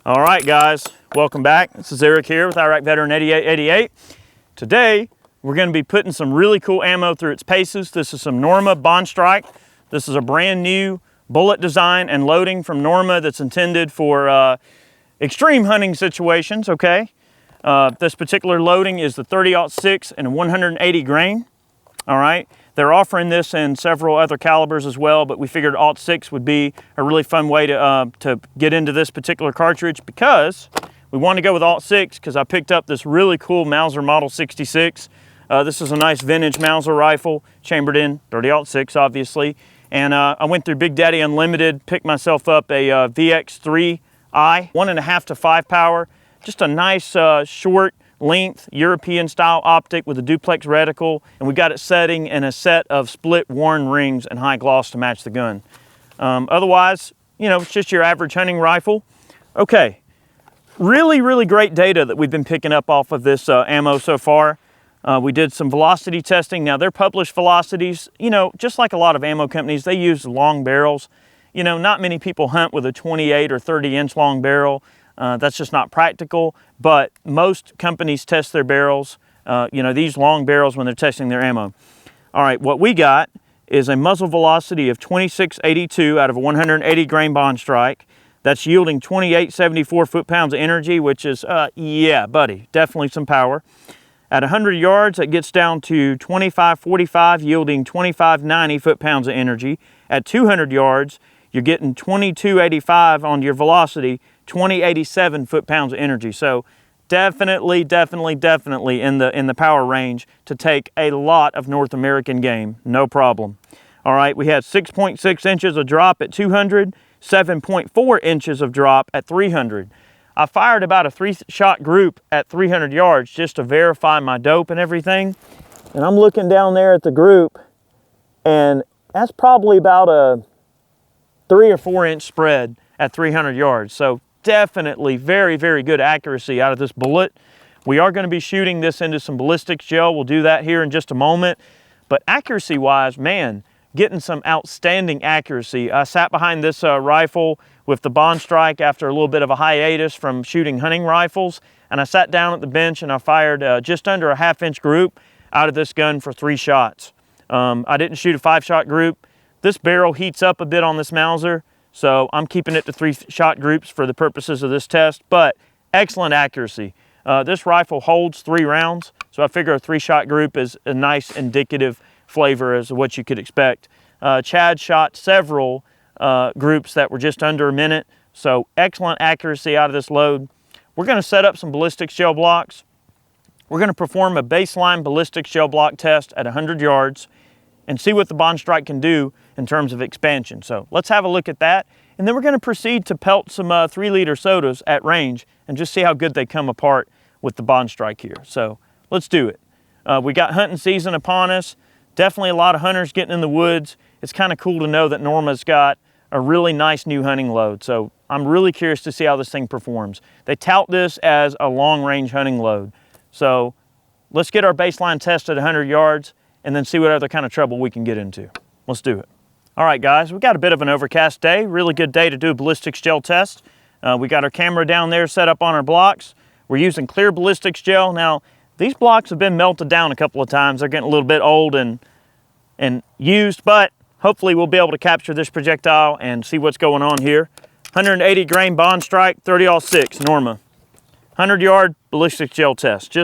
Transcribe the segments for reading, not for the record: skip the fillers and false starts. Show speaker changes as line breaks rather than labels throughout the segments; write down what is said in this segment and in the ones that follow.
All right, guys, welcome back. This is Eric here with Iraq Veteran 8888. Today, we're going to be putting some really cool ammo through its paces. This is some Norma Bondstrike. This is a brand new bullet design and loading from Norma that's intended for extreme hunting situations, okay? This particular loading is the 30-06 and 180 grain, all right? They're offering this in several other calibers as well, but we figured 06 would be a really fun way to get into this particular cartridge because we want to go with 06 because I picked up this really cool Mauser Model 66. This is a nice vintage Mauser rifle, chambered in 30-06 obviously. And I went through Big Daddy Unlimited, picked myself up a VX3i, 1.5 to 5 power. Just a nice short length European style optic with a duplex reticle, and we got it setting in a set of split Warren rings and high gloss to match the gun. Otherwise, you know, it's just your average hunting rifle. Okay, really great data that we've been picking up off of this ammo so far. We did some velocity testing. Now their published velocities, you know, just like a lot of ammo companies, they use long barrels. You know, not many people hunt with a 28 or 30-inch long barrel. That's just not practical, but most companies test their barrels, you know, these long barrels when they're testing their ammo. All right, what we got is a muzzle velocity of 2682 out of a 180 grain Bondstrike. That's yielding 2874 foot-pounds of energy, which is, yeah, buddy, definitely some power. At 100 yards, it gets down to 2545, yielding 2590 foot-pounds of energy. At 200 yards, you're getting 2285 on your velocity, 2087 foot-pounds of energy. So definitely in the power range to take a lot of North American game, no problem. All right, we had 6.6 inches of drop at 200, 7.4 inches of drop at 300. I fired about a 3-shot group at 300 yards just to verify my dope and everything. And I'm looking down there at the group, and that's probably about a 3 or 4 inch spread at 300 yards. So definitely very good accuracy out of this bullet. We are going to be shooting this into some ballistics gel. We'll do that here in just a moment. But accuracy wise, man, getting some outstanding accuracy. I sat behind this rifle with the Bondstrike after a little bit of a hiatus from shooting hunting rifles, and I sat down at the bench and I fired just under a 1/2 inch group out of this gun for 3 shots. I didn't shoot a 5-shot group. This barrel heats up a bit on this Mauser, so I'm keeping it to 3-shot groups for the purposes of this test, but excellent accuracy. This rifle holds 3 rounds, so I figure a 3-shot group is a nice indicative flavor as to what you could expect. Chad shot several groups that were just under a minute, so excellent accuracy out of this load. We're going to set up some ballistics gel blocks. We're going to perform a baseline ballistics gel block test at 100 yards and see what the Bondstrike can do in terms of expansion. So let's have a look at that, and then we're going to proceed to pelt some 3-liter sodas at range and just see how good they come apart with the Bondstrike here. So let's do it. We got hunting season upon us. Definitely a lot of hunters getting in the woods. It's kind of cool to know that Norma's got a really nice new hunting load. So I'm really curious to see how this thing performs. They tout this as a long-range hunting load. So let's get our baseline test at 100 yards and then see what other kind of trouble we can get into. Let's do it. All right, guys, we got a bit of an overcast day. Really good day to do a ballistics gel test. We got our camera down there set up on our blocks. We're using clear ballistics gel. Now, these blocks have been melted down a couple of times. They're getting a little bit old and used, but hopefully we'll be able to capture this projectile and see what's going on here. 180 grain Bondstrike, 30-06 Norma. 100-yard ballistics gel test.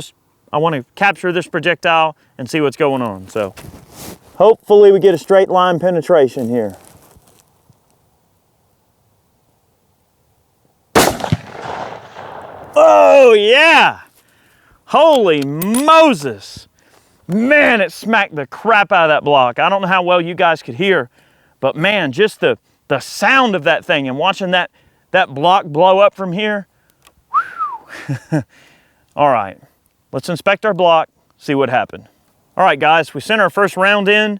I want to capture this projectile and see what's going on. So hopefully we get a straight line penetration here. Oh yeah! Holy Moses! Man, it smacked the crap out of that block. I don't know how well you guys could hear, but man, just the sound of that thing and watching that block blow up from here. All right, let's inspect our block, see what happened. All right, guys, we sent our first round in.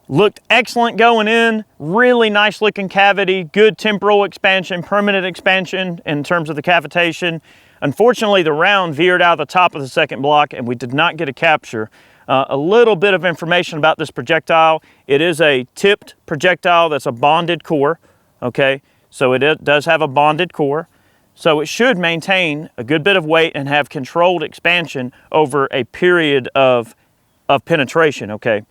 Looked excellent going in. Really nice looking cavity, good temporal expansion, permanent expansion in terms of the cavitation. Unfortunately, the round veered out of the top of the second block and we did not get a capture. A little bit of information about this projectile. It is a tipped projectile that's a bonded core, okay? So it does have a bonded core. So it should maintain a good bit of weight and have controlled expansion over a period of penetration, okay?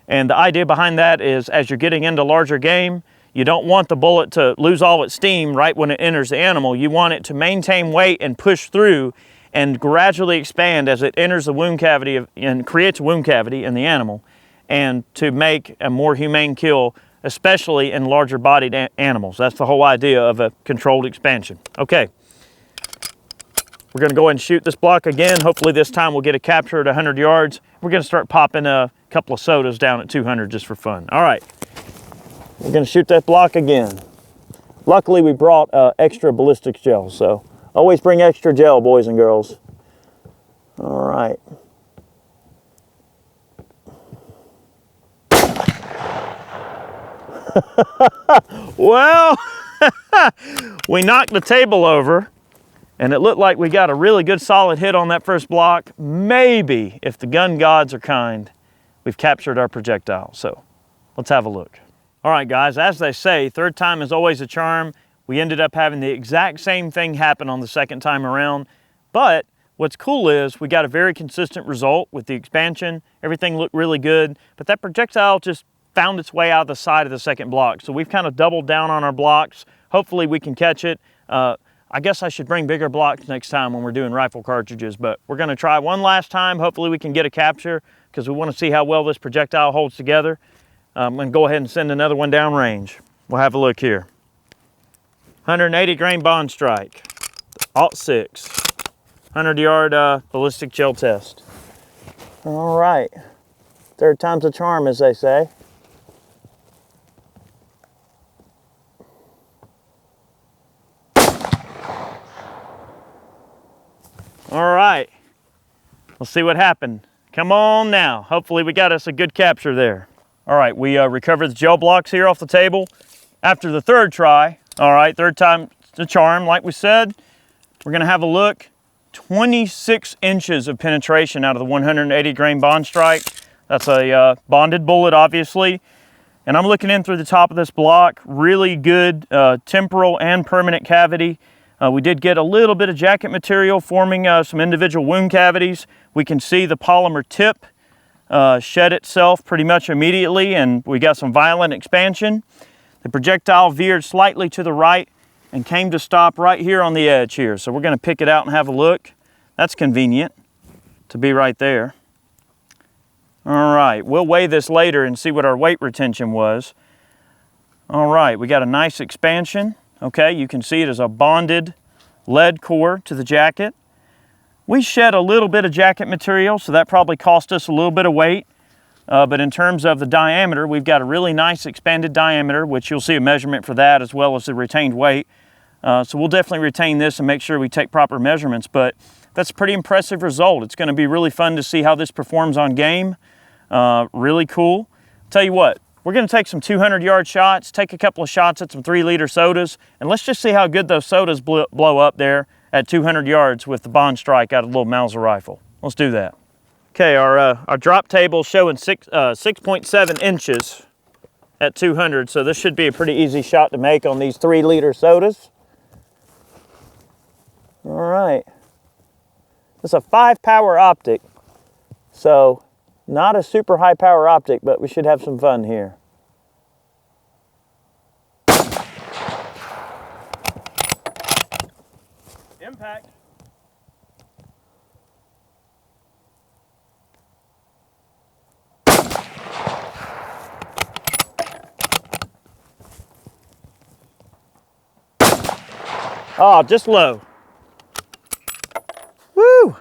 And the idea behind that is as you're getting into larger game, you don't want the bullet to lose all its steam right when it enters the animal. You want it to maintain weight and push through and gradually expand as it enters the wound cavity and creates a wound cavity in the animal, and to make a more humane kill, especially in larger bodied animals. That's the whole idea of a controlled expansion. Okay, we're gonna go ahead and shoot this block again. Hopefully this time we'll get a capture at 100 yards. We're gonna start popping a couple of sodas down at 200 just for fun. All right, we're gonna shoot that block again. Luckily we brought extra ballistics gel, so always bring extra gel, boys and girls. All right. Well, we knocked the table over and it looked like we got a really good solid hit on that first block. Maybe, if the gun gods are kind, we've captured our projectile. So let's have a look. All right, guys, as they say, third time is always a charm. We ended up having the exact same thing happen on the second time around. But what's cool is we got a very consistent result with the expansion. Everything looked really good, but that projectile just found its way out of the side of the second block. So we've kind of doubled down on our blocks. Hopefully we can catch it. I guess I should bring bigger blocks next time when we're doing rifle cartridges, but we're gonna try one last time. Hopefully we can get a capture because we want to see how well this projectile holds together. I'm gonna go ahead and send another one down range. We'll have a look here. 180 grain Bondstrike, Alt 6, 100-yard ballistic gel test. All right, third time's a charm, as they say. All right, let's see what happened. Come on now. Hopefully we got us a good capture there. All right, we recovered the gel blocks here off the table. After the third try, all right, third time the charm, like we said, we're gonna have a look. 26 inches of penetration out of the 180 grain Bondstrike. That's a bonded bullet, obviously. And I'm looking in through the top of this block, really good temporal and permanent cavity. We did get a little bit of jacket material forming some individual wound cavities. We can see the polymer tip shed itself pretty much immediately, and we got some violent expansion. The projectile veered slightly to the right and came to stop right here on the edge here. So we're gonna pick it out and have a look. That's convenient to be right there. All right, we'll weigh this later and see what our weight retention was. All right, we got a nice expansion. Okay, you can see it as a bonded lead core to the jacket. We shed a little bit of jacket material, so that probably cost us a little bit of weight. But in terms of the diameter, we've got a really nice expanded diameter, which you'll see a measurement for that as well as the retained weight. So we'll definitely retain this and make sure we take proper measurements, but that's a pretty impressive result. It's gonna be really fun to see how this performs on game. Really cool. Tell you what, we're gonna take some 200-yard shots, take a couple of shots at some 3-liter sodas, and let's just see how good those sodas blow up there at 200 yards with the Bondstrike out of a little Mauser rifle. Let's do that. Okay, our drop table is showing 6.7 inches at 200, so this should be a pretty easy shot to make on these 3-liter sodas. All right. It's a 5-power optic, so not a super high power optic, but we should have some fun here. Impact. Oh, just low. Woo!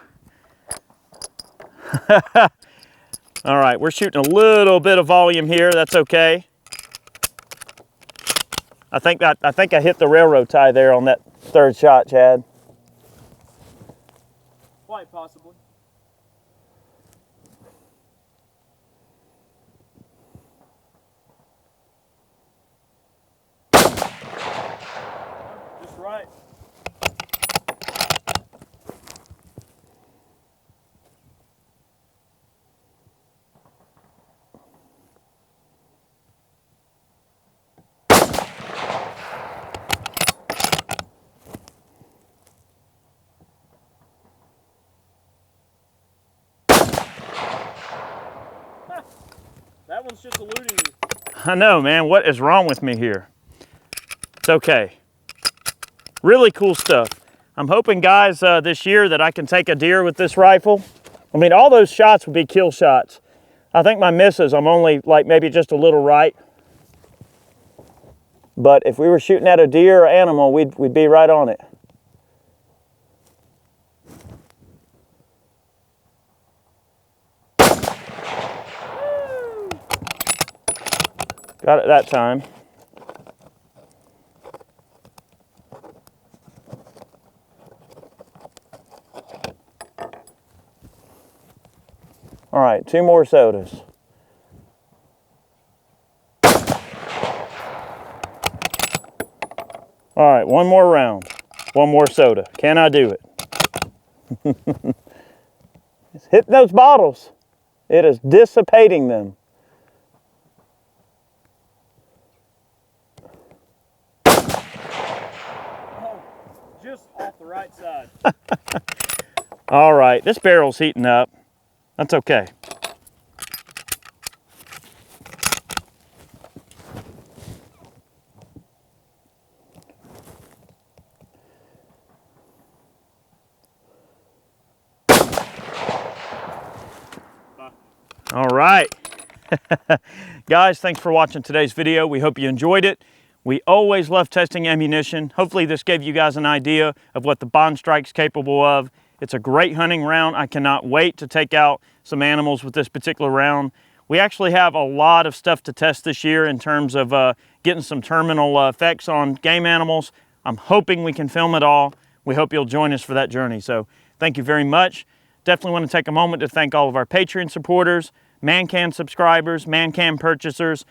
All right, we're shooting a little bit of volume here. That's okay. I think I hit the railroad tie there on that third shot, Chad. Quite possibly. Just right.
just eluding me.
I know, man. What is wrong with me here? It's okay. Really cool stuff. I'm hoping, guys, this year that I can take a deer with this rifle. I mean, all those shots would be kill shots. I think my misses, I'm only like maybe just a little right. But if we were shooting at a deer or animal, we'd be right on it. Got it that time. All right, 2 more sodas. All right, 1 more round. 1 more soda. Can I do it? It's hitting those bottles. It is dissipating them.
Oh, just off the right side.
All right, this barrel's heating up. That's okay. All right. Guys, thanks for watching today's video. We hope you enjoyed it. We always love testing ammunition. Hopefully this gave you guys an idea of what the Bondstrike's capable of. It's a great hunting round. I cannot wait to take out some animals with this particular round. We actually have a lot of stuff to test this year in terms of getting some terminal effects on game animals. I'm hoping we can film it all. We hope you'll join us for that journey. So thank you very much. Definitely want to take a moment to thank all of our Patreon supporters, ManCam subscribers, ManCam purchasers,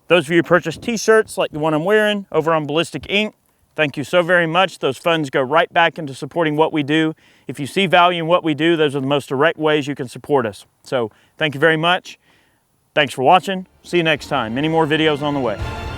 those of you who purchase t-shirts like the one I'm wearing over on Ballistic Ink. Thank you so very much. Those funds go right back into supporting what we do. If you see value in what we do, those are the most direct ways you can support us. So thank you very much. Thanks for watching. See you next time. Many more videos on the way.